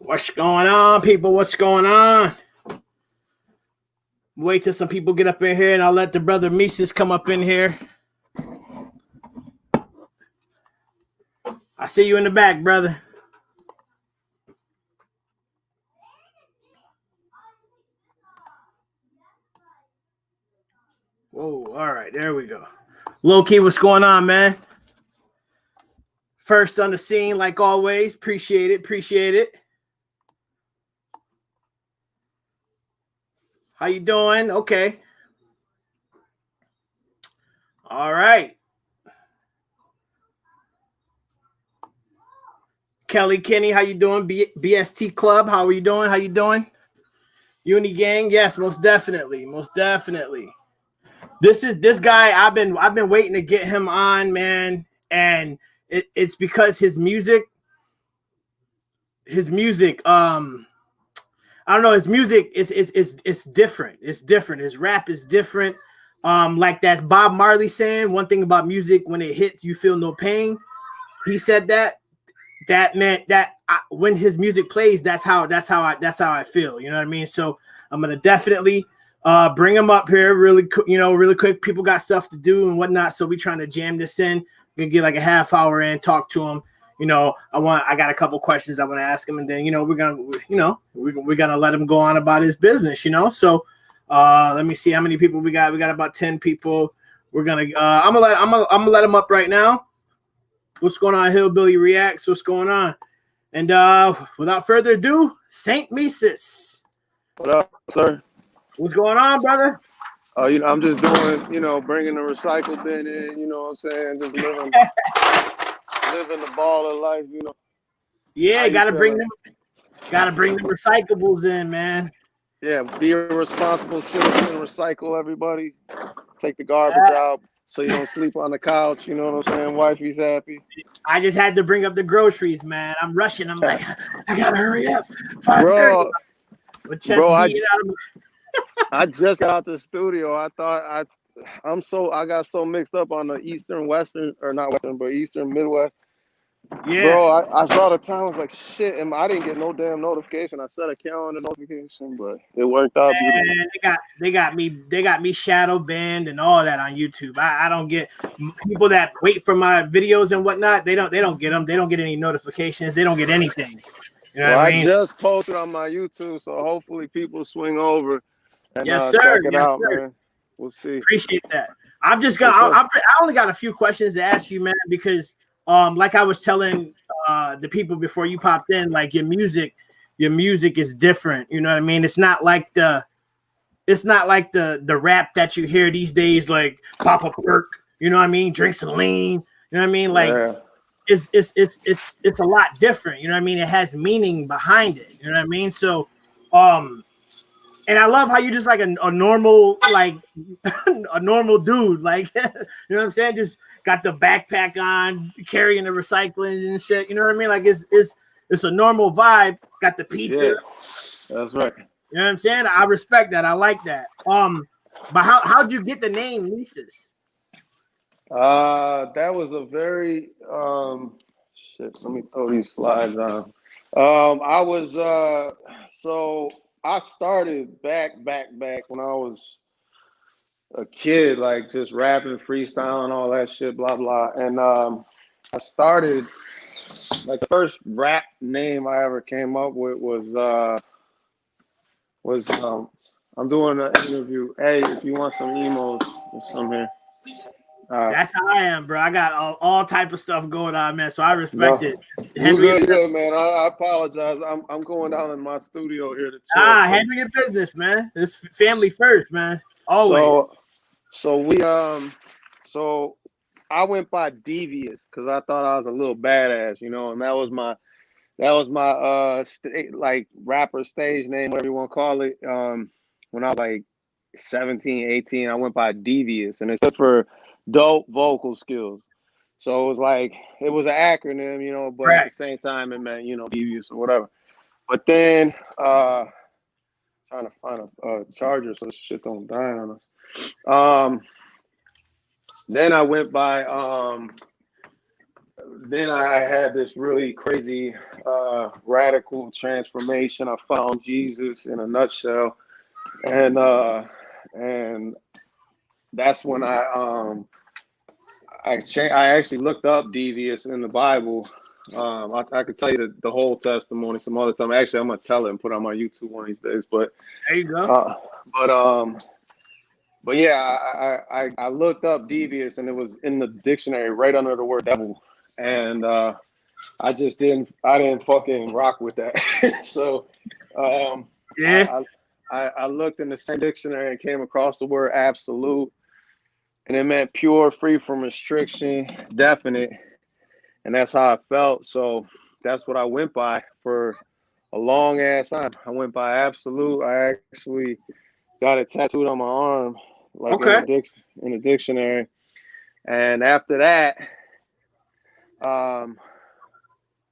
What's going on, people? What's going on? Wait till some people get up in here, and I'll let the brother Mesus come up in here. I see you in the back, brother. Whoa, all right, there we go. Low key, what's going on, man? First on the scene, like always. Appreciate it. How you doing? Okay. All right. Kelly, Kenny, how you doing? BST Club, how are you doing? How you doing? Uni Gang, yes, most definitely. This guy. I've been waiting to get him on, man, and it's because his music. I don't know. His music is different. It's different. His rap is different. Like that's Bob Marley saying one thing about music: when it hits, you feel no pain. He said that. That meant that when his music plays, that's how I feel. You know what I mean? So I'm gonna definitely bring him up here really quick. People got stuff to do and whatnot, so we trying to jam this in. We're gonna get like a half hour in, talk to him. I got a couple questions I want to ask him, and then we're gonna let him go on about his business. So let me see how many people we got. We got about 10 people. We're gonna I'm gonna let him up right now. What's going on, Hillbilly Reacts? What's going on? And without further ado, Saint Mesus. What up, sir? What's going on, brother? I'm just doing, bringing the recycle bin in. You know what I'm saying? Just living the ball of life. Yeah, gotta bring them recyclables in, man. Yeah, be a responsible citizen. Recycle, everybody. Take the garbage out so you don't sleep on the couch. You know what I'm saying? Wifey's happy. I just had to bring up the groceries, man. I'm rushing. I'm like, I gotta hurry up. Bro, I just got out the studio. I got so mixed up on the Eastern Midwest. Yeah, bro, I saw the time. I was like, shit, and I didn't get no damn notification. I set a calendar notification, but it worked out beautiful. They got me shadow banned and all that on YouTube. I don't get people that wait for my videos and whatnot. They don't get them. They don't get any notifications. They don't get anything. You know what I mean? just posted on my YouTube, so hopefully people swing over and yes, sir. check it out, man. We'll see. Appreciate that. I only got a few questions to ask you, man, because like I was telling the people before you popped in, like your music is different. You know what I mean? It's not like the rap that you hear these days, like pop a perk, you know what I mean? Drink some lean, you know what I mean? Like it's a lot different, you know what I mean? It has meaning behind it, you know what I mean? So and I love how you just like a normal, like a normal dude, like you know what I'm saying? Just got the backpack on, carrying the recycling and shit. You know what I mean? Like it's a normal vibe. Got the pizza. Yeah, that's right. You know what I'm saying? I respect that. I like that. But how'd you get the name Mesus? That was a very shit. Let me throw these slides on. I started back when I was a kid, like just rapping, freestyling, all that shit, blah blah. And I started like the first rap name I ever came up with was I'm doing an interview. Hey, if you want some emos, there's some here. That's how I am, bro. I got all type of stuff going on, man. So I respect it. You good, man. I apologize. I'm going down in my studio here to chill. Handle your business, man. It's family first, man. Always. So I went by Devious because I thought I was a little badass, and that was my like rapper stage name, whatever you want to call it. When I was like 17, 18, I went by Devious, and it stood for dope vocal skills. So it was an acronym, but at the same time it meant, devious or whatever. But then trying to find a charger so shit don't die on us. Then I went by then I had this really crazy radical transformation. I found Jesus in a nutshell, and that's when I actually looked up devious in the Bible. I could tell you the whole testimony some other time. Actually, I'm gonna tell it and put it on my YouTube one of these days. But There you go. but um but yeah, I looked up devious and it was in the dictionary right under the word devil, and I didn't fucking rock with that. So um, Yeah. I looked in the same dictionary and came across the word absolute, and it meant pure, free from restriction, definite, and that's how I felt. So that's what I went by for a long ass time. I went by absolute. I actually got it tattooed on my arm, like Okay. in a dictionary. And after that, I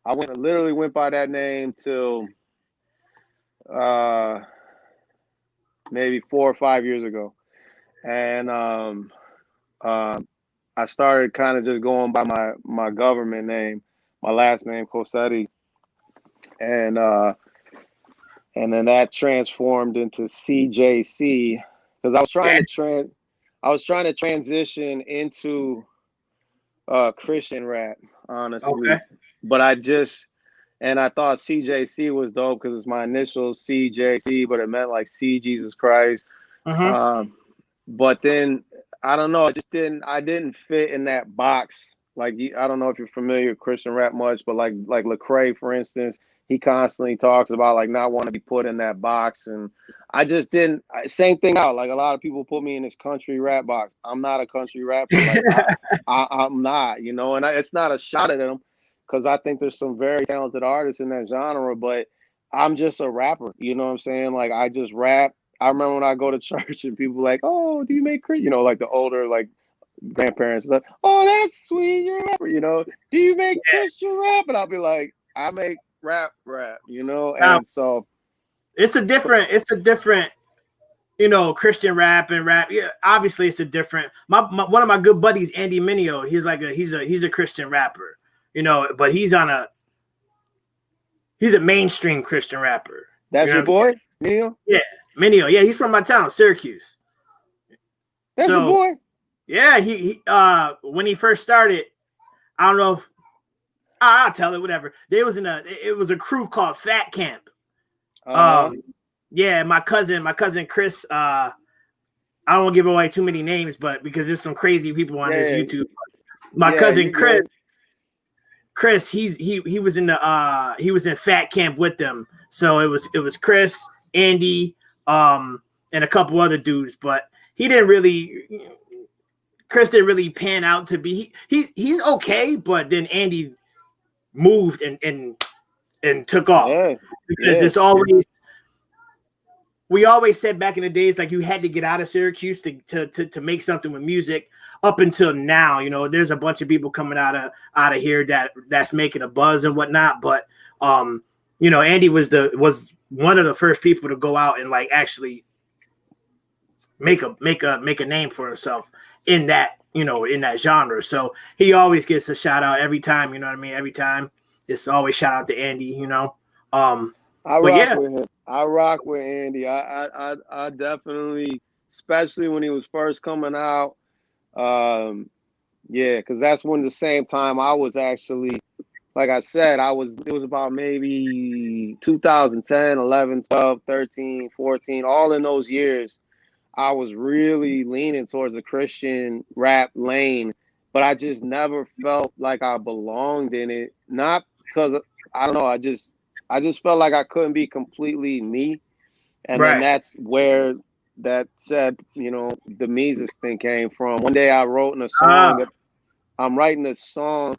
literally went by that name till uh, maybe 4 or 5 years ago, and I started kind of just going by my government name, my last name Cosetti, and and then that transformed into CJC because I was trying to transition into Christian rap, honestly, Okay. but I thought CJC was dope because it's my initials CJC, but it meant like see Jesus Christ. Mm-hmm. Um, but then I don't know, I didn't fit in that box. Like I don't know if you're familiar with Christian rap much, but like Lecrae, for instance, he constantly talks about like not wanting to be put in that box, and I just didn't. Same thing out. Like a lot of people put me in this country rap box. I'm not a country rapper. Like I'm not, and it's not a shot at them because I think there's some very talented artists in that genre, but I'm just a rapper. You know what I'm saying? Like I just rap. I remember when I go to church and people like, oh, do you make like the older like grandparents like, oh, that's sweet, you're a rapper. Do you make Christian rap? And I'll be like, I make rap, Now and so it's a different, Christian rap and rap. Yeah, obviously it's a different. One of my good buddies, Andy Mineo, he's a Christian rapper, but he's a mainstream Christian rapper. that's your boy, Neil? Yeah, Mineo. Yeah, he's from my town, Syracuse. That's your boy? Yeah, he when he first started, I don't know if I'll tell it, whatever. It was a crew called Fat Camp. Yeah, my cousin Chris, I don't want to give away too many names, but because there's some crazy people on this YouTube. My cousin Chris, he was in Fat Camp with them. So it was Chris, Andy, and a couple other dudes, but Chris didn't really pan out to be he's okay, but then Andy moved and took off because we always said back in the days, like you had to get out of Syracuse to make something with music. Up until now, there's a bunch of people coming out of here that's making a buzz and whatnot. But Andy was one of the first people to go out and like actually make a name for himself in that genre. So he always gets a shout out every time. You know what I mean? Every time it's always shout out to Andy. I rock with him. I rock with Andy. I definitely, especially when he was first coming out. Because that's when the same time I was actually, like I said, it was about maybe 2010, 11, 12, 13, 14, all in those years. I was really leaning towards the Christian rap lane, but I just never felt like I belonged in it. Not because I don't know, I just felt like I couldn't be completely me. And then that's where that said, the Mesus thing came from. One day I wrote in a song, I'm writing a song,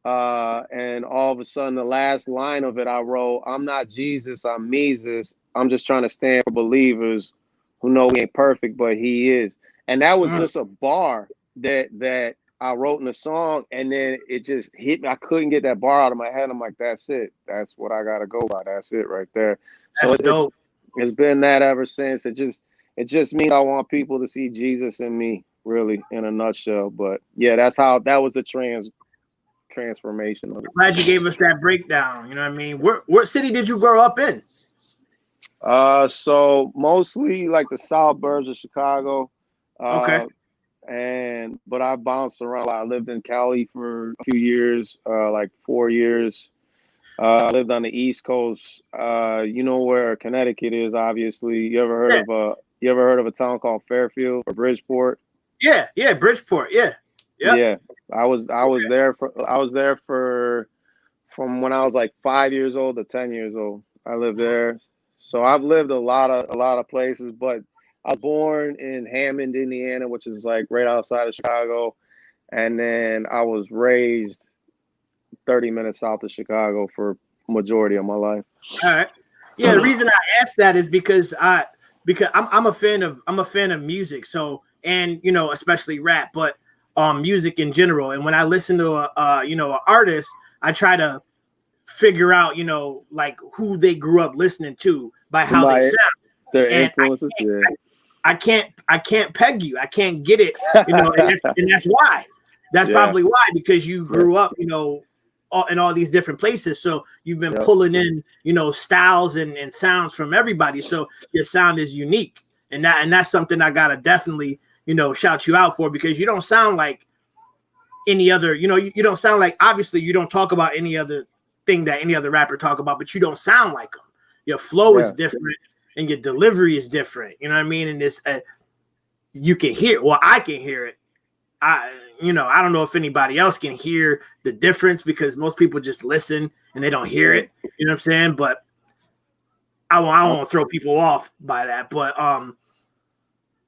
and all of a sudden the last line of it I wrote, I'm not Jesus, I'm Mesus. I'm just trying to stand for believers who know he ain't perfect, but he is. And that was just a bar that I wrote in the song, and then it just hit me. I couldn't get that bar out of my head. I'm like, that's it. That's what I gotta go by. That's it right there. So it's been that ever since. It just means I want people to see Jesus in me, really, in a nutshell. But yeah, that was the transformation of it. Glad you gave us that breakdown. You know what I mean? What city did you grow up in? So mostly like the suburbs of Chicago. Okay. But I bounced around. I lived in Cali for a few years, like 4 years. I lived on the East Coast. You know where Connecticut is, obviously. Yeah. You ever heard of a town called Fairfield or Bridgeport? Yeah, Bridgeport. Yeah. Yep. Yeah. I was there for from when I was like 5 years old to 10 years old. I lived there. So I've lived a lot of places, but I was born in Hammond, Indiana, which is like right outside of Chicago. And then I was raised 30 minutes south of Chicago for majority of my life. All right. Yeah, the reason I asked that is because I'm a fan of music. So, and you know, especially rap, but music in general. And when I listen to an artist, I try to figure out, you know, like who they grew up listening to by how they By sound. their And influences, yeah. I can't peg you. I can't get it, you know, and that's why. That's Yeah. probably why, because you grew up, you know, in all these different places. So you've been pulling in, you know, styles and sounds from everybody. So your sound is unique. And that's something I gotta definitely, you know, shout you out for, because you don't sound like any other, you know, you don't sound like, obviously you don't talk about any other thing that any other rapper talk about, but you don't sound like them. Your flow is different and your delivery is different. You know what I mean? And it's you can hear, well, I can hear it. I don't know if anybody else can hear the difference, because most people just listen and they don't hear it. You know what I'm saying? But I don't want to throw people off by that. But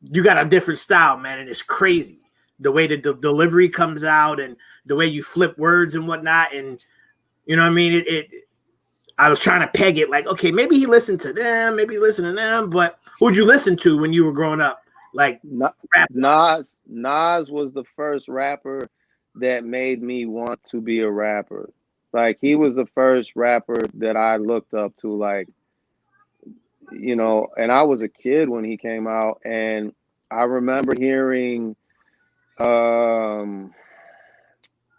you got a different style, man, and it's crazy the way that the delivery comes out and the way you flip words and whatnot. And you know what I mean? I was trying to peg it like, okay, maybe he listened to them, maybe he listened to them. But who'd you listen to when you were growing up? Like rap? Nas was the first rapper that made me want to be a rapper. Like he was the first rapper that I looked up to, like, you know, and I was a kid when he came out, and I remember hearing The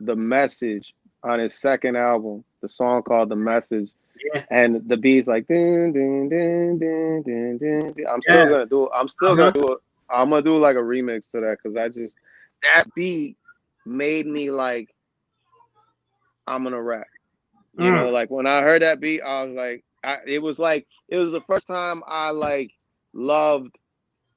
Message on his second album, the song called The Message. Yeah. And the beat's like ding, ding, ding, ding, ding, ding. I'm still gonna do it. I'm gonna do like a remix to that, because that beat made me like, I'm gonna rap. You know, like when I heard that beat, I was like, it was the first time I like loved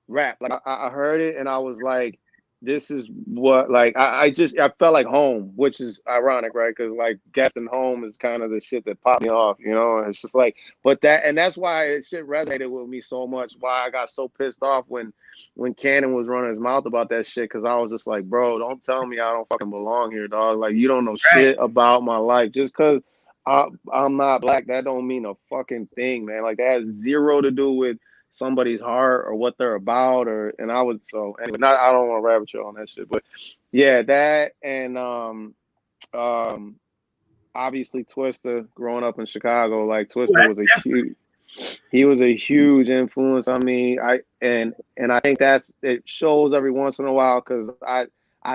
rap. Like I heard it and I was like, this is what, like, I felt like home, which is ironic, right? Because like guessing home is kind of the shit that popped me off, you know. And it's just like, but that's why it shit resonated with me so much. Why I got so pissed off when Cannon was running his mouth about that shit, because I was just like, bro, don't tell me I don't fucking belong here, dog. Like, you don't know shit about my life. Just because I'm not black, that don't mean a fucking thing, man. Like, that has zero to do with somebody's heart or what they're about. And I was, so anyway, I don't want to rabbit you on that shit, but yeah, that. And obviously Twista, growing up in Chicago, like Twista was a huge influence on me. I think it shows every once in a while, because I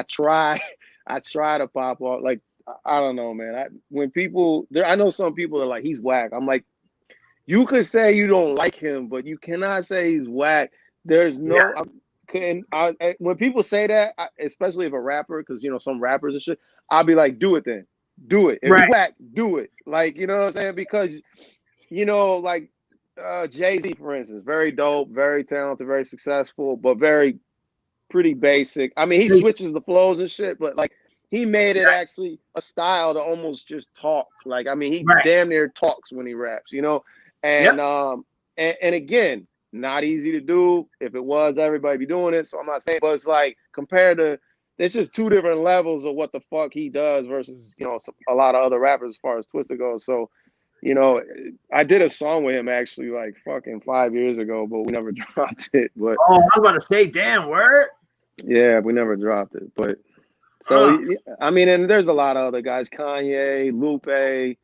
try to pop off. Like, I don't know, man. I know some people are like, he's whack. I'm like, you could say you don't like him, but you cannot say he's whack. There's no, when people say that, especially if a rapper, because, you know, some rappers and shit, I'll be like, do it then. Do it. If you whack, do it. Like, you know what I'm saying? Because, you know, like Jay-Z, for instance, very dope, very talented, very successful, but pretty basic. I mean, he switches the flows and shit, but like, he made it actually a style to almost just talk. Like, I mean, he damn near talks when he raps, you know? And and again, not easy to do. If it was, everybody be doing it. So I'm not saying, but it's like, compared to, it's just two different levels of what the fuck he does versus, you know, a lot of other rappers as far as Twista goes. So, you know, I did a song with him actually like fucking 5 years ago, but we never dropped it. But I was about to say, damn, word. Yeah, we never dropped it. But so I mean, and there's a lot of other guys: Kanye, Lupe,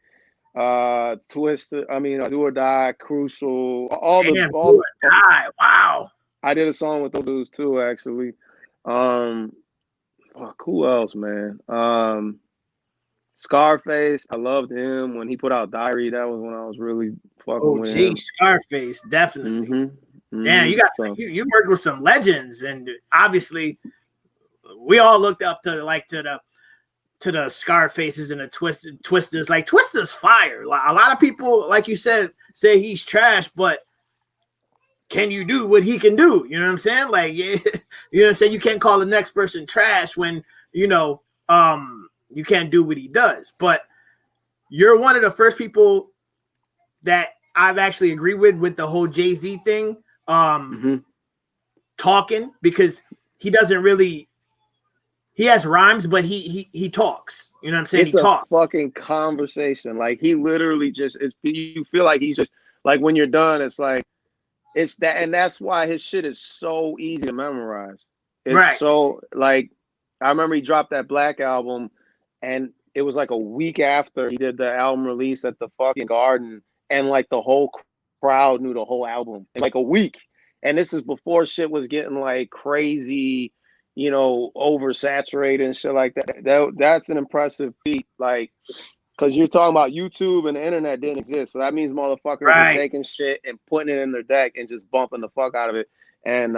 Twista. I mean, Do or Die, Crucial. Do or Die. Wow. I did a song with those dudes too, actually. Fuck, who else, man? Scarface, I loved him when he put out Diary. That was when I was really fucking Oh, with gee, him. Scarface, definitely. Damn, you got So you worked with some legends, and obviously, we all looked up to the Scarfaces and the Twisters. Like Twisters, fire. Like, a lot of people, like you said, say he's trash, but can you do what he can do? You know what I'm saying? Like, yeah, you know what I'm saying? You can't call the next person trash when you can't do what he does. But you're one of the first people that I've actually agreed with the whole Jay-Z thing. Talking, because he doesn't really, he has rhymes, but he talks. You know what I'm saying? He it's a talks. fucking conversation. Like he literally just, you feel like he's just like when you're done, it's like it's that, and that's why his shit is so easy to memorize. It's Right. so like I remember he dropped that Black album, and it was like a week after he did the album release at the fucking Garden, and like the whole crowd knew the whole album in like a week. And this is before shit was getting like crazy, oversaturated and shit like that. That's an impressive feat. Like, because you're talking about YouTube and the internet didn't exist. So that means motherfuckers were Right. taking shit and putting it in their deck and just bumping the fuck out of it. And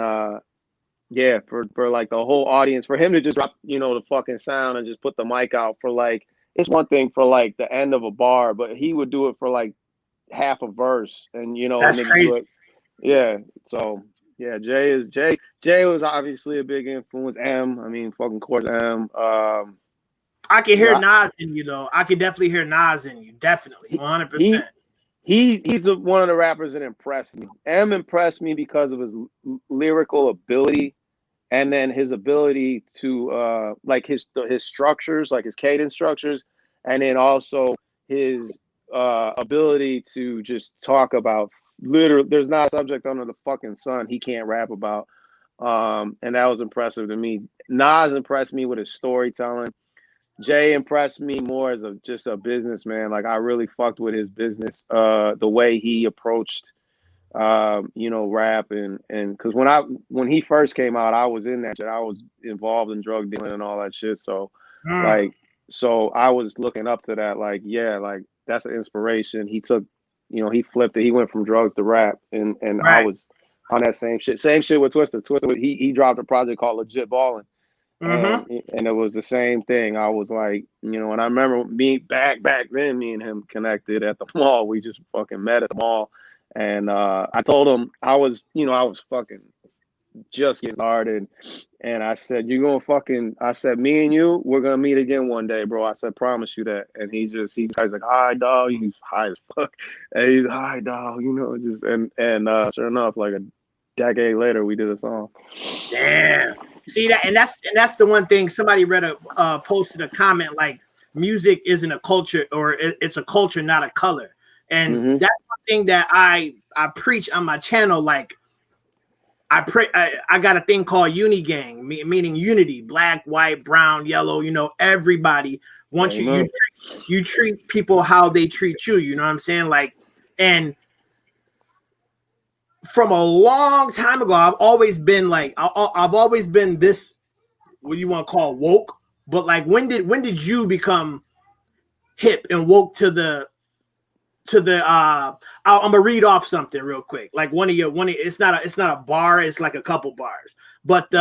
yeah, for like the whole audience, for him to just drop, the fucking sound and just put the mic out for like, it's one thing for like the end of a bar, but he would do it for like half a verse and and That's then do crazy. it. Yeah. So yeah, Jay was obviously a big influence. I mean, fucking course M. I can hear Nas in you though. I can definitely hear Nas in you. Definitely. 100%. He's one of the rappers that impressed me. M impressed me because of his lyrical ability, and then his ability to like his structures, like his cadence structures, and then also his ability to just talk about literally. There's not a subject under the fucking sun he can't rap about, and that was impressive to me. Nas impressed me with his storytelling. Jay impressed me more as just a businessman. Like I really fucked with his business, the way he approached, rap and because when he first came out, I was in that shit. I was involved in drug dealing and all that shit. So, like, so I was looking up to that. Like, yeah, like that's an inspiration. He took, he flipped it. He went from drugs to rap, and I Right. was on that same shit. Same shit with Twister. Twister, he dropped a project called Legit Ballin'. And it was the same thing. I was like, and I remember back then, me and him connected at the mall. We just fucking met at the mall, and I told him I was fucking just getting started, and I said, I said, me and you, we're gonna meet again one day, bro. I said, promise you that. And he's like, hi, dog. He's high as fuck, and he's hi, dog. Just and sure enough, like a decade later, we did a song. Damn. See that, and that's the one thing. Somebody posted a comment like, music isn't a culture, or it's a culture, not a color. And that's one thing that I preach on my channel. Like I got a thing called Uni Gang, meaning unity, black, white, brown, yellow. Everybody. Once you treat people how they treat you. You know what I'm saying? Like, and from a long time ago, I've always been like, I've always been this, what you want to call woke. But like, when did you become hip and woke to the I'm gonna read off something real quick. Like it's not a bar, it's like a couple bars. But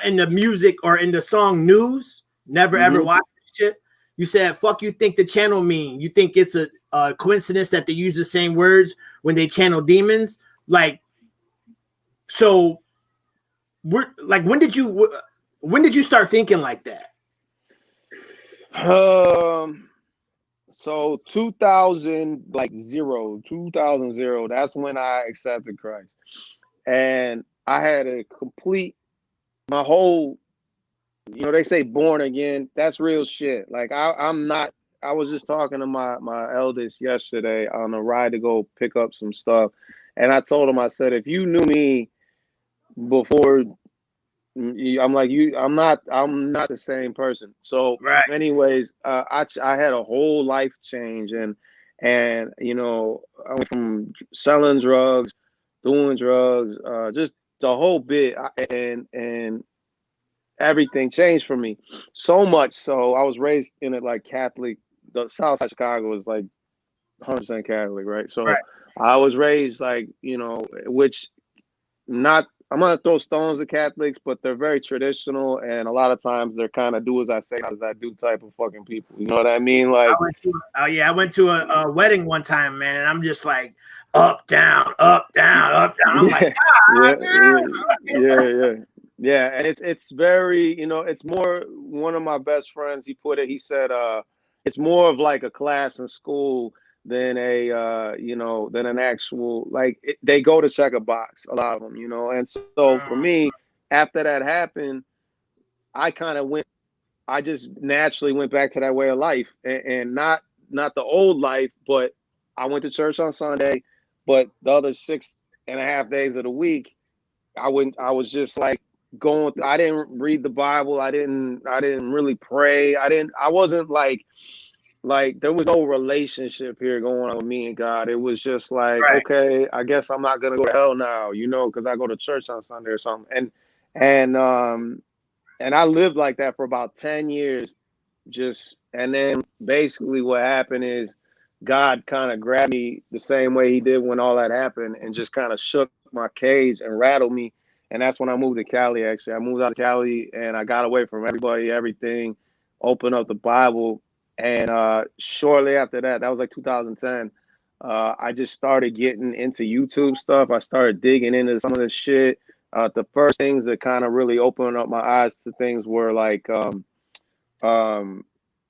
in the music or in the song News, never ever watch this shit. You said, fuck you think the channel mean? You think it's a coincidence that they use the same words when they channel demons? Like, so we're like, when did you start thinking like that? So 2000, like 2000, that's when I accepted Christ. And I had my whole, they say born again. That's real shit. Like I'm not, I was just talking to my eldest yesterday on a ride to go pick up some stuff. And I told him, I said, if you knew me before, I'm like you. I'm not the same person. So, Right. anyways, I had a whole life change, and I went from selling drugs, doing drugs, just the whole bit, and everything changed for me. So much so, I was raised in it like Catholic. The South Side of Chicago is like 100% Catholic, right? So Right. I was raised like, you know, which not, I'm gonna throw stones at Catholics, but they're very traditional, and a lot of times they're kind of do as I say, not as I do type of fucking people. You know what I mean? Like, I went to a wedding one time, man, and I'm just like up, down, up, down, up, down. I'm like, yeah, yeah, yeah. And it's very, you know, it's more. One of my best friends, he put it. He said, it's more of like a class in school than a, you know, than an actual like. They go to check a box, a lot of them, you know. And so for me, after that happened, I kind of went. I just naturally went back to that way of life, and not the old life, but I went to church on Sunday, but the other 6.5 days of the week, I wouldn't. I was just like going. I didn't read the Bible. I didn't. I didn't really pray. I didn't. I wasn't like there was no relationship here going on with me and God. It was just like, right. okay, I guess I'm not gonna go to hell now, you know, because I go to church on Sunday or something. And and I lived like that for about 10 years. Just and then basically what happened is God kind of grabbed me the same way he did when all that happened and just kind of shook my cage and rattled me. And that's when I moved to Cali, actually. I moved out of Cali and I got away from everybody, everything, opened up the Bible. And shortly after that, that was like 2010, I just started getting into YouTube stuff. I started digging into some of this shit. The first things that kind of really opened up my eyes to things were like um,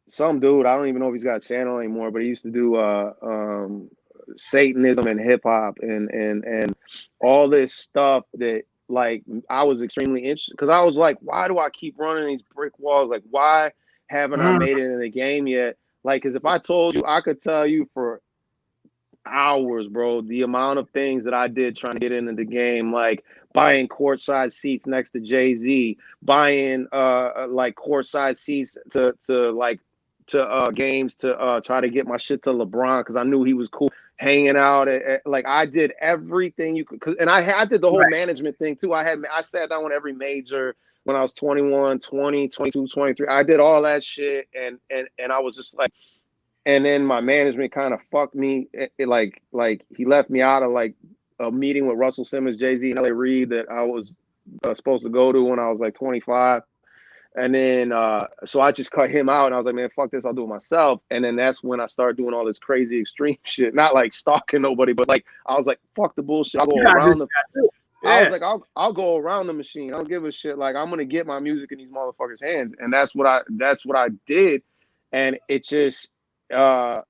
some dude, I don't even know if he's got a channel anymore, but he used to do Satanism and hip hop and all this stuff that like I was extremely interested because I was like, why do I keep running these brick walls? Like, why haven't I Mm, made it in the game yet? Like, because if I told you, I could tell you for hours, bro, the amount of things that I did trying to get into the game, like buying courtside seats next to Jay-Z, buying like courtside seats to like to games to try to get my shit to LeBron because I knew he was cool hanging out like I did everything you could and I did the whole right. management thing too. I sat down with every major when I was 21, 20, 22, 23. I did all that shit and I was just like, and then my management kind of fucked me. Like he left me out of like a meeting with Russell Simmons, Jay-Z, and LA Reid that I was supposed to go to when I was like 25. And then so I just cut him out and I was like, man, fuck this, I'll do it myself. And then that's when I started doing all this crazy extreme shit. Not like stalking nobody, but like I was like, fuck the bullshit. I'll You go gotta do what around the you gotta do. I was Yeah. like, I'll go around the machine. I don't give a shit. Like I'm gonna get my music in these motherfuckers' hands. And that's what I did. And it just uh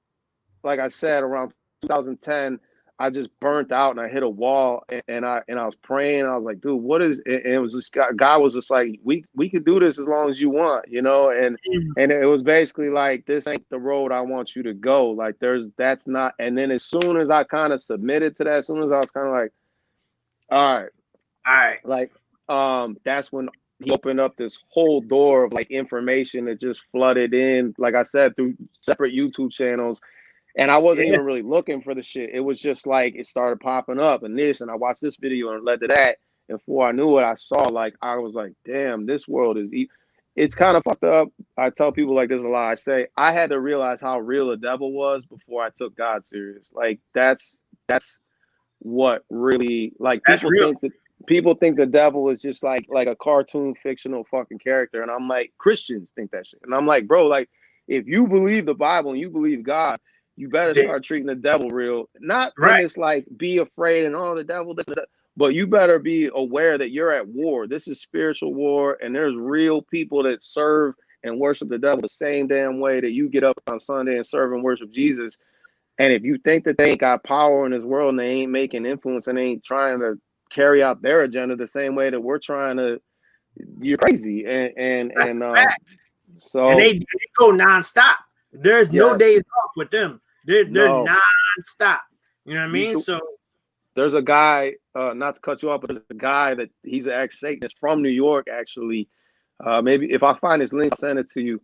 like I said, around 2010, I just burnt out and I hit a wall and I was praying. I was like, dude, what is it? And it was just God was just like, we could do this as long as you want, you know? Mm, And it was basically like, this ain't the road I want you to go. Like that's not. And then as soon as I kind of submitted to that, as soon as I was kind of like, all right, all right. like that's when he opened up this whole door of like information that just flooded in, like I said, through separate YouTube channels. And I wasn't Yeah. even really looking for the shit. It was just like it started popping up and this, and I watched this video and it led to that. And before I knew it, I saw like I was like, damn, this world is. It's kind of fucked up. I tell people like this a lot. I say I had to realize how real the devil was before I took God serious. Like that's what really like That's real. people think the devil is just like a cartoon fictional fucking character, and I'm like, Christians think that shit, and I'm like, bro, like if you believe the Bible and you believe God, you better They- start treating the devil real, not in right. this like be afraid and the devil this and that, but you better be aware that you're at war. This is spiritual war, and there's real people that serve and worship the devil the same damn way that you get up on Sunday and serve and worship Jesus. And if you think that they ain't got power in this world and they ain't making influence and they ain't trying to carry out their agenda the same way that we're trying to, you're crazy. That's And a fact. And so they go nonstop. There's no yes, days off with them. They're no. nonstop. You know what I You mean? should. So There's a guy, not to cut you off, but there's a guy that he's an ex-Satanist from New York, actually. Maybe if I find his link, I'll send it to you,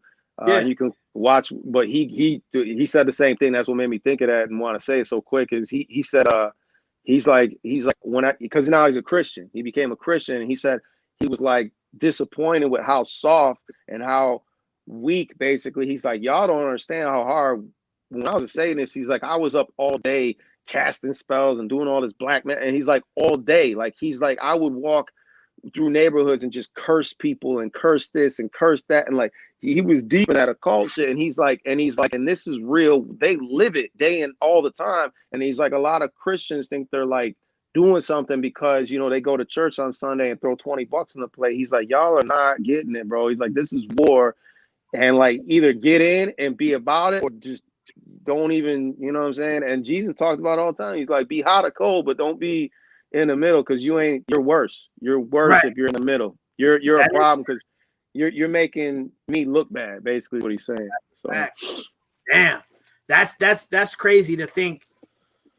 yeah, and you can watch. But he said the same thing. That's what made me think of that and want to say it so quick. Is he said he's like when I because now he's a Christian. He became a Christian. And he said he was like disappointed with how soft and how weak, basically. He's like, y'all don't understand how hard. When I was a Satanist, he's like, I was up all day casting spells and doing all this black man. And he's like, all day. Like, he's like, I would walk through neighborhoods and just curse people and curse this and curse that. And like, he was deep in that occult shit. And he's like, and this is real. They live it day and all the time. And he's like, a lot of Christians think they're like doing something because, you know, they go to church on Sunday and throw $20 in the plate. He's like, y'all are not getting it, bro. He's like, this is war. And like, either get in and be about it or just don't even, you know what I'm saying? And Jesus talked about it all the time. He's like, be hot or cold, but don't be in the middle, because you're worse. You're worse if you're in the middle. You're a problem because you're making me look bad, basically what he's saying. So damn, that's crazy to think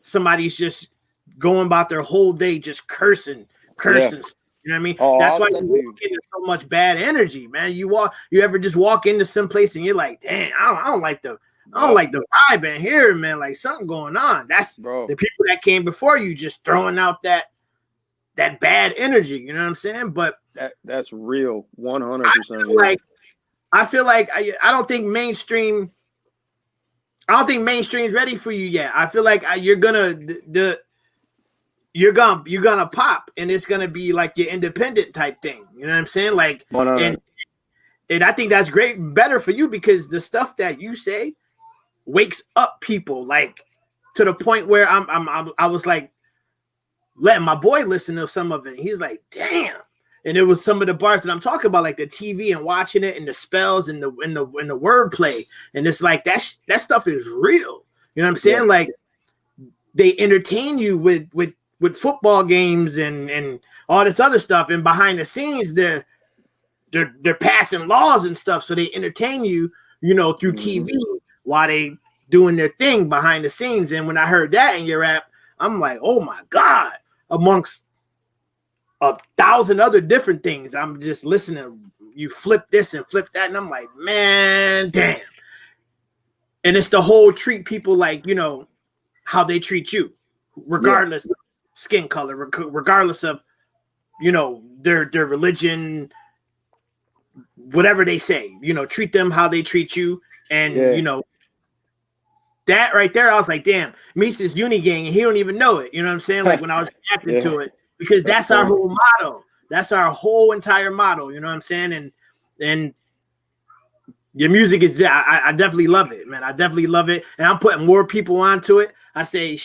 somebody's just going about their whole day just cursing. Yeah. You know what I mean? That's why you walk into so much bad energy, man. You ever just walk into some place and you're like, damn, I don't like the vibe in here, man. Like, something going on. That's the people that came before you just throwing out that bad energy. You know what I'm saying? But that's real, 100%. I feel like I don't think mainstream's ready for you yet. I feel like you're gonna pop, and it's gonna be like your independent type thing. You know what I'm saying? Like, and I think that's great, better for you, because the stuff that you say wakes up people, like, to the point where I was like letting my boy listen to some of it. He's like, damn. And it was some of the bars that I'm talking about, like the TV and watching it and the spells and the wordplay. And it's like that stuff is real. You know what I'm saying? Yeah. Like, they entertain you with football games and all this other stuff. And behind the scenes, they're passing laws and stuff. So they entertain you, you know, through TV while they doing their thing behind the scenes. And when I heard that in your rap, I'm like, oh my God, amongst 1,000 other different things, I'm just listening. You flip this and flip that. And I'm like, man, damn. And it's the whole treat people like, you know, how they treat you, regardless of skin color, regardless of, you know, their religion, whatever they say, you know, treat them how they treat you. And, you know, that right there, I was like, damn, Mesus Uni Gang, and he don't even know it. You know what I'm saying? Like, when I was reacting to it, because that's our whole motto. That's our whole entire motto. You know what I'm saying? And your music is, I definitely love it, man. I definitely love it. And I'm putting more people onto it. I say,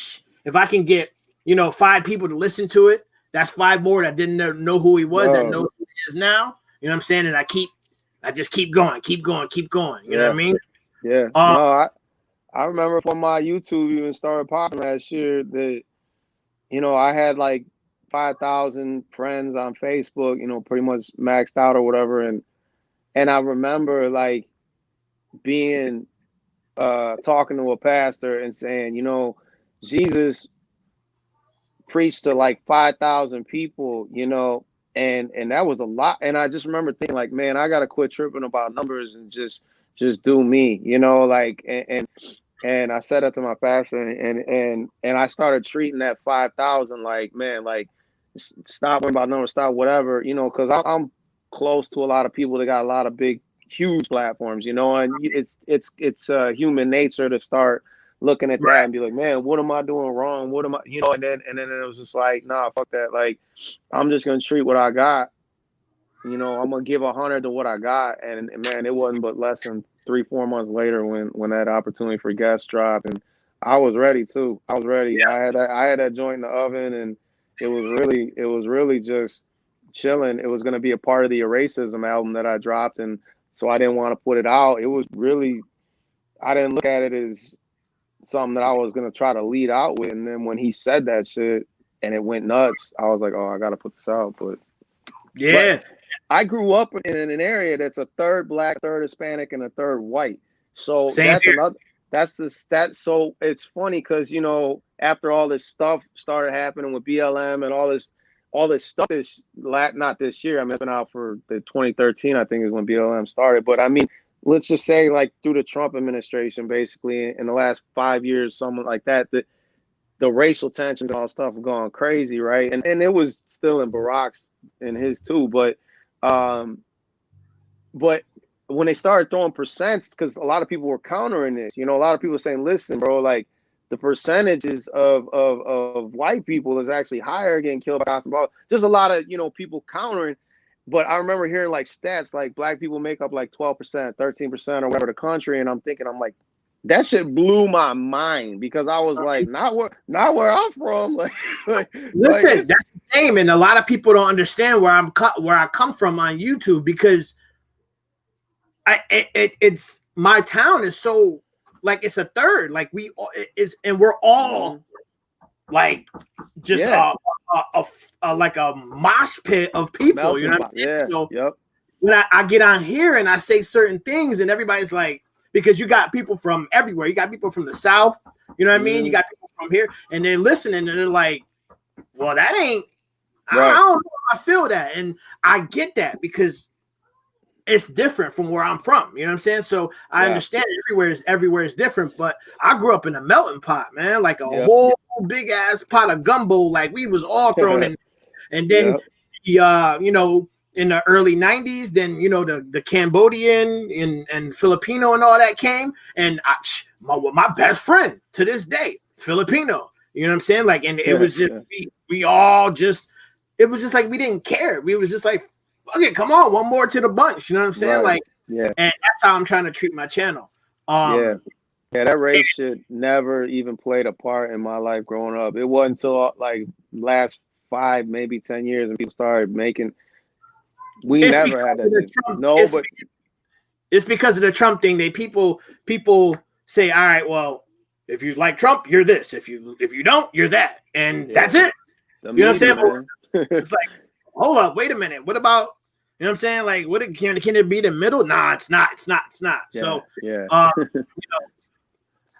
if I can get, you know, 5 people to listen to it, that's 5 more that didn't know who he was, that know who he is now. You know what I'm saying? And I just keep going. You know what I mean? Yeah. No, I remember when my YouTube even started popping last year that, you know, I had like 5,000 friends on Facebook, you know, pretty much maxed out or whatever. And I remember like being talking to a pastor and saying, you know, Jesus preached to like 5,000 people, you know, and that was a lot. And I just remember thinking like, man, I got to quit tripping about numbers and just do me, you know, like, and I said that to my pastor, and I started treating that 5,000 like, man, like, stop worrying about numbers, stop whatever, you know, because I'm close to a lot of people that got a lot of big, huge platforms, you know, and it's human nature to start looking at that and be like, man, what am I doing wrong? What am I, you know, and then it was just like, nah, fuck that. Like, I'm just gonna treat what I got. You know, I'm gonna give 100 to what I got, and man, it wasn't but less than 3-4 months later when that opportunity for guest dropped, and I was ready too. I was ready. Yeah. I had that joint in the oven, and it was really just chilling. It was gonna be a part of the Racism album that I dropped, and so I didn't want to put it out. It was really, I didn't look at it as something that I was gonna try to lead out with, and then when he said that shit and it went nuts, I was like, oh, I gotta put this out, but. I grew up in an area that's a third Black, third Hispanic, and a third white. So so it's funny because, you know, after all this stuff started happening with BLM and all this stuff not this year. I mean, it's been out for the 2013, I think, is when BLM started. But I mean, let's just say like through the Trump administration, basically in the last 5 years, something like that, the racial tensions and all stuff have gone crazy, right? And it was still in Barack's and his too, but Um, but when they started throwing percents, because a lot of people were countering this, you know, a lot of people saying, listen, bro, like the percentages of white people is actually higher getting killed by cops. Just a lot of, you know, people countering. But I remember hearing like stats like black people make up like 12%, 13% or whatever the country. And I'm thinking, I'm like, that shit blew my mind, because I was like, not where I'm from. Like Listen, that's the same, and a lot of people don't understand where I come from on YouTube, because it's my town is so, like, it's a third, like we is, and we're all like just like a mosh pit of people, you know what I mean? Yeah. So Yep. when I get on here and I say certain things, and everybody's like, because you got people from everywhere, you got people from the South, you know what I mean? You got people from here, and they're listening, and they're like, well, that ain't, I don't know, I feel that, and I get that, because it's different from where I'm from, you know what I'm saying? So I understand everywhere is different, but I grew up in a melting pot, man, like a whole big ass pot of gumbo, like we was all thrown in. And then you know, in the early 90s, then, you know, the Cambodian and Filipino and all that came, and my best friend to this day, Filipino, you know what I'm saying? Like, and it was just we all just, it was just like we didn't care. We was just like, fuck it, come on, one more to the bunch. You know what I'm saying? Like, and that's how I'm trying to treat my channel. Yeah, that race shit never even played a part in my life growing up. It wasn't until like last 5, maybe 10 years, and people started making. We never had that shit. No, but it's because of the Trump thing. People say, all right, well, if you like Trump, you're this. If you don't, you're that, and that's it. You know what I'm saying? It's like, hold up, wait a minute. What about, you know what I'm saying? Like, what can it be the middle? Nah, it's not. So, you know,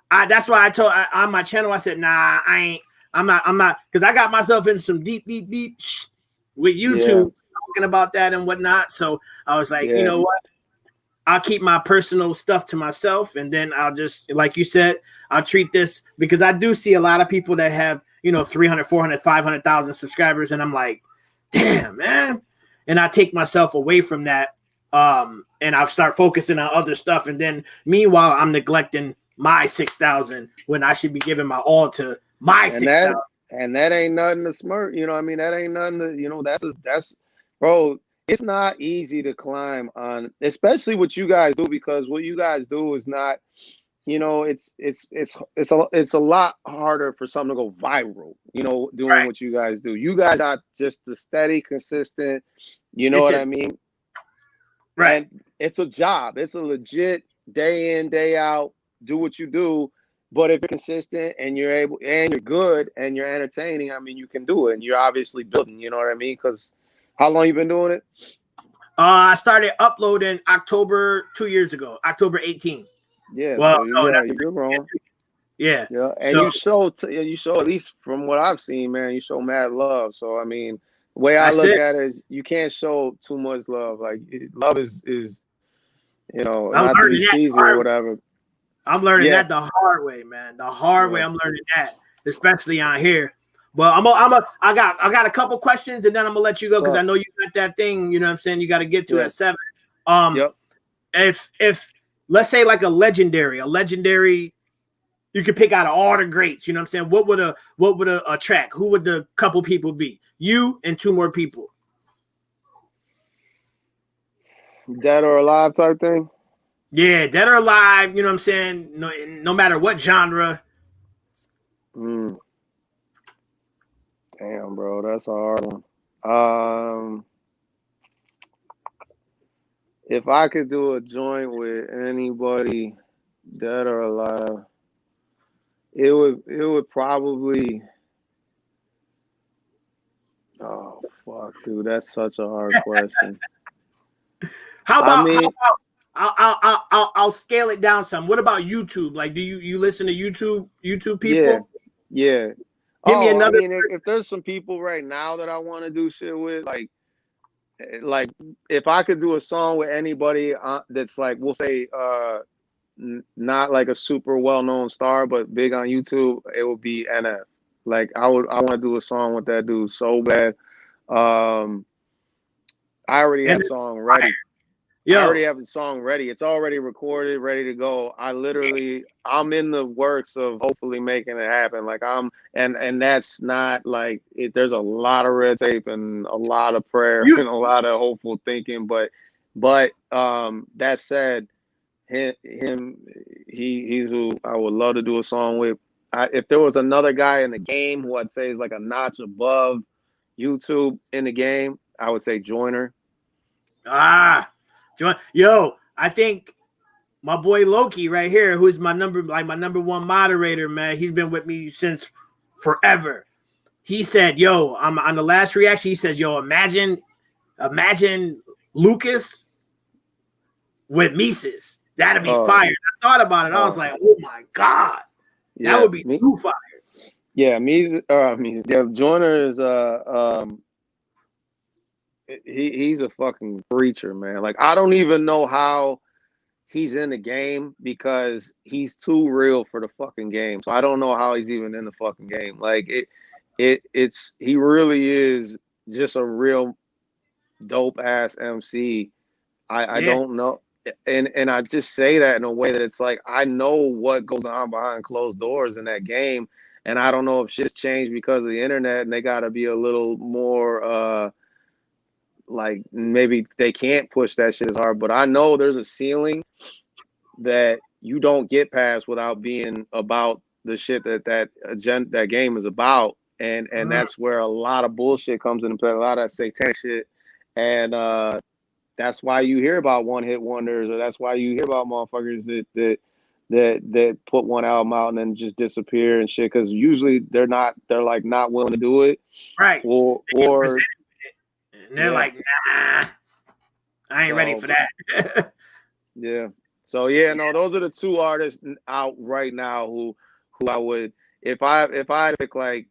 that's why I told on my channel, I said, nah, I'm not, because I got myself in some deep with YouTube talking about that and whatnot. So I was like, you know what? I'll keep my personal stuff to myself, and then I'll just, like you said, I'll treat this, because I do see a lot of people that have, you know, 300, 400, 500,000 subscribers, and I'm like, damn, man. And I take myself away from that, and I'll start focusing on other stuff, and then meanwhile I'm neglecting my 6,000 when I should be giving my all to my 6,000. And that ain't nothing to smirk, you know what I mean? That ain't nothing to, you know, that's bro, it's not easy to climb on, especially what you guys do, because what you guys do is not, you know, it's a lot harder for something to go viral, you know, doing what you guys do. You guys are just the steady, consistent, you know what I mean? And it's a job. It's a legit day in, day out, do what you do. But if you're consistent and you're able, and you're good and you're entertaining, I mean, you can do it. And you're obviously building, you know what I mean? Because how long you been doing it? I started uploading October 2 years ago, October 18. Yeah, well, so you're wrong. Yeah. And so, you show, at least from what I've seen, man, you show mad love. So I mean, the way I look at it, you can't show too much love. Like, love is you know, not to be cheesy or whatever. I'm learning that the hard way, man. The hard way. I'm learning that, especially on here. But I got a couple questions, and then I'm gonna let you go, because I know you got that thing, you know what I'm saying, you got to get to at 7. If let's say like a legendary, you could pick out of all the greats, you know what I'm saying, what would a track, who would the couple people be? You and 2 more people. Dead or alive type thing? Yeah, dead or alive, you know what I'm saying? No matter what genre. Damn, bro, that's a hard one. If I could do a joint with anybody, dead or alive, it would probably. Oh fuck, dude, that's such a hard question. How about I'll scale it down some. What about YouTube? Like, do you listen to YouTube people? Yeah. Give me another. I mean, if there's some people right now that I want to do shit with, like if I could do a song with anybody that's like, we'll say, not like a super well-known star, but big on YouTube, it would be NF. Like, I want to do a song with that dude so bad. I already And have song ready. I yo, already have the song ready. It's already recorded, ready to go. I'm in the works of hopefully making it happen. Like and that's not like it. There's a lot of red tape and a lot of prayer you and a lot of hopeful thinking. But that said, he's who I would love to do a song with. If there was another guy in the game who I'd say is like a notch above YouTube in the game, I would say Joyner. yo, I think my boy Loki right here, who's my number one moderator, man. He's been with me since forever. He said, "Yo, I'm on the last reaction." He says, "Yo, imagine Lucas with Mesus. That'd be Oh, fire." I thought about it. I was like, "Oh my god, that yeah, would be too fire." yeah, yeah, Joyner is he's a fucking preacher, man. Like I don't even know how he's in the game because he's too real for the fucking game. So I don't know how he's even in the fucking game. Like it's he really is just a real dope ass MC. I Yeah, don't know. And I just say that in a way that it's like I know what goes on behind closed doors in that game. And I don't know if shit's changed because of the internet and they gotta be a little more like maybe they can't push that shit as hard. But I know there's a ceiling that you don't get past without being about the shit that game is about. And that's where a lot of bullshit comes into play, a lot of that satanic shit. And that's why you hear about one hit wonders, or that's why you hear about motherfuckers that put one album out and then just disappear and shit. Because usually they're like not willing to do it, right. or And they're like, "Nah, I ain't ready for that." Yeah. So yeah, no, those are the two artists out right now who I would if I pick like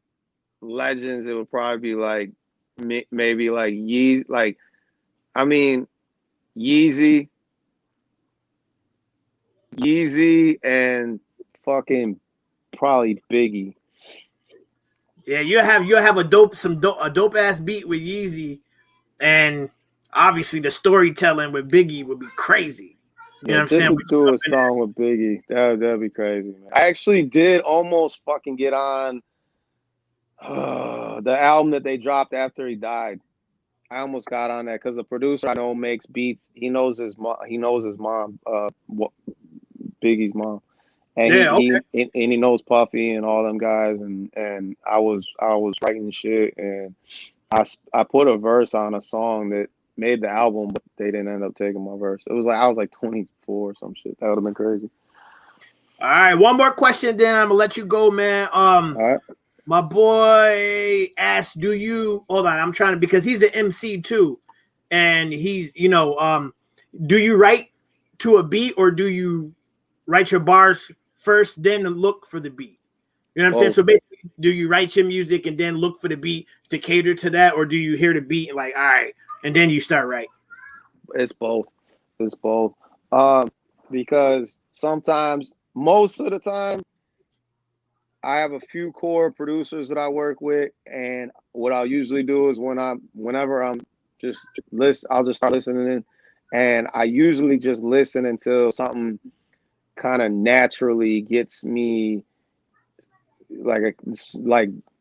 legends, it would probably be like maybe like I mean Yeezy, and fucking probably Biggie. Yeah, you'll have a dope ass beat with Yeezy, and obviously the storytelling with Biggie would be crazy. You know Yeah, what I'm saying? just to do a song with Biggie, that'd be crazy, man. I actually did almost fucking get on the album that they dropped after he died. I almost got on that because the producer I know makes beats. He knows his mom. He knows his mom, Biggie's mom, and Yeah, okay. he knows Puffy and all them guys. And I was writing shit, and I put a verse on a song that made the album, but they didn't end up taking my verse. It was like I was like 24 or some shit. That would have been crazy. All right, one more question, then I'm gonna let you go, man. All right. My boy asked, "Do you hold on? I'm trying to because he's an MC too, and he's do you write to a beat or do you write your bars first, then look for the beat? You know what I'm saying? Both. So basically, do you write your music and then look for the beat to cater to that, or do you hear the beat and like, all right, and then you start writing? It's both. It's both. Because sometimes, most of the time, I have a few core producers that I work with, and what I'll usually do is whenever I'm just I'll just start listening, and I usually just listen until something kind of naturally gets me like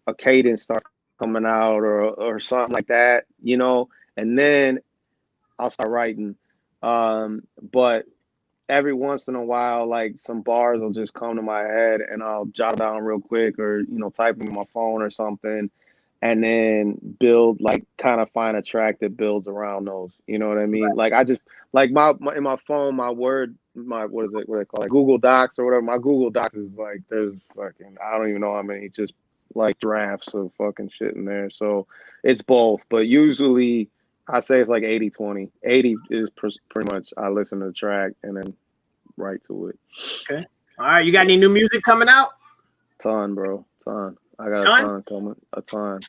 a cadence starts coming out or something like that, and then I'll start writing. But every once in a while, like some bars will just come to my head and I'll jot down real quick or, type them on my phone or something and then build like kind of find a track that builds around those. You know what I mean? Like I just like my in my phone, what is it? What do they call it? Google Docs or whatever. My Google Docs is like there's fucking I don't even know how many just like drafts of fucking shit in there. So it's both, but usually I say it's like 80-20. 80 is pretty much I listen to the track and then write to it. Okay. All right. You got any new music coming out? Ton, bro. Ton. I got a Ton? ton coming. A ton.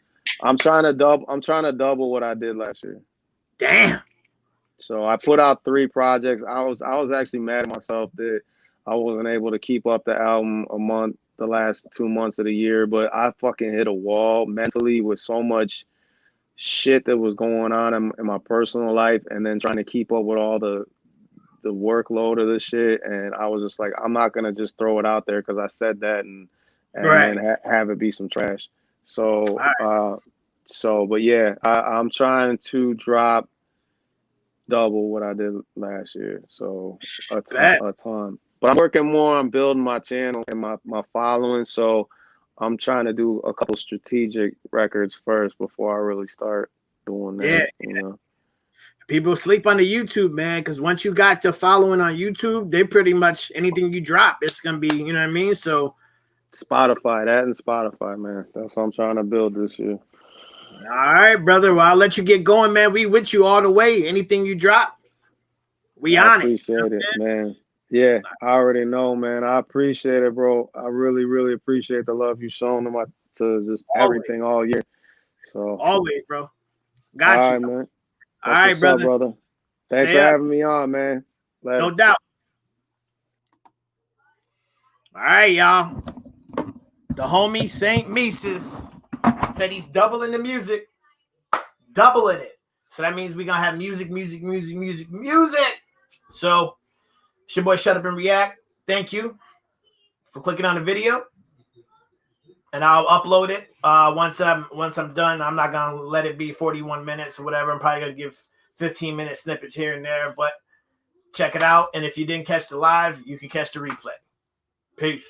I'm trying to double what I did last year. Damn. So I put out 3 projects. I was actually mad at myself that I wasn't able to keep up the album a month the last 2 months of the year, but I fucking hit a wall mentally with so much shit that was going on in my personal life, and then trying to keep up with all the workload of this shit. And I was just like, I'm not gonna just throw it out there because I said that, and Right. then have it be some trash. All So right. but yeah, I'm trying to drop double what I did last year. So Bet. a ton. But I'm working more on building my channel and my following. So I'm trying to do a couple strategic records first before I really start doing Yeah. that, you know. People sleep on the YouTube, man, because once you got to following on YouTube, they pretty much anything you drop, it's gonna be, you know what I mean? So Spotify, that and Spotify, man. That's what I'm trying to build this year. all right, brother. Well, I'll let you get going, man. We with you all the way. Anything you drop, we I on it. You know appreciate it, what man. Yeah, I already know, man. I appreciate it, bro. I really, really appreciate the love you shown to just I'm saying? everything all year. So, Always, bro. all Got right, you. man. All That's right, what's up, brother. brother. Thanks Stay for up. having me on, man. No Later. doubt. All right, y'all. The homie Saint Mesus said he's doubling the music. Doubling it. So that means we're gonna have music. So it's your boy Shut Up and React. Thank you for clicking on the video. And I'll upload it once I'm done. I'm not gonna let it be 41 minutes or whatever. I'm probably gonna give 15-minute snippets here and there, but check it out. And if you didn't catch the live, you can catch the replay. Peace.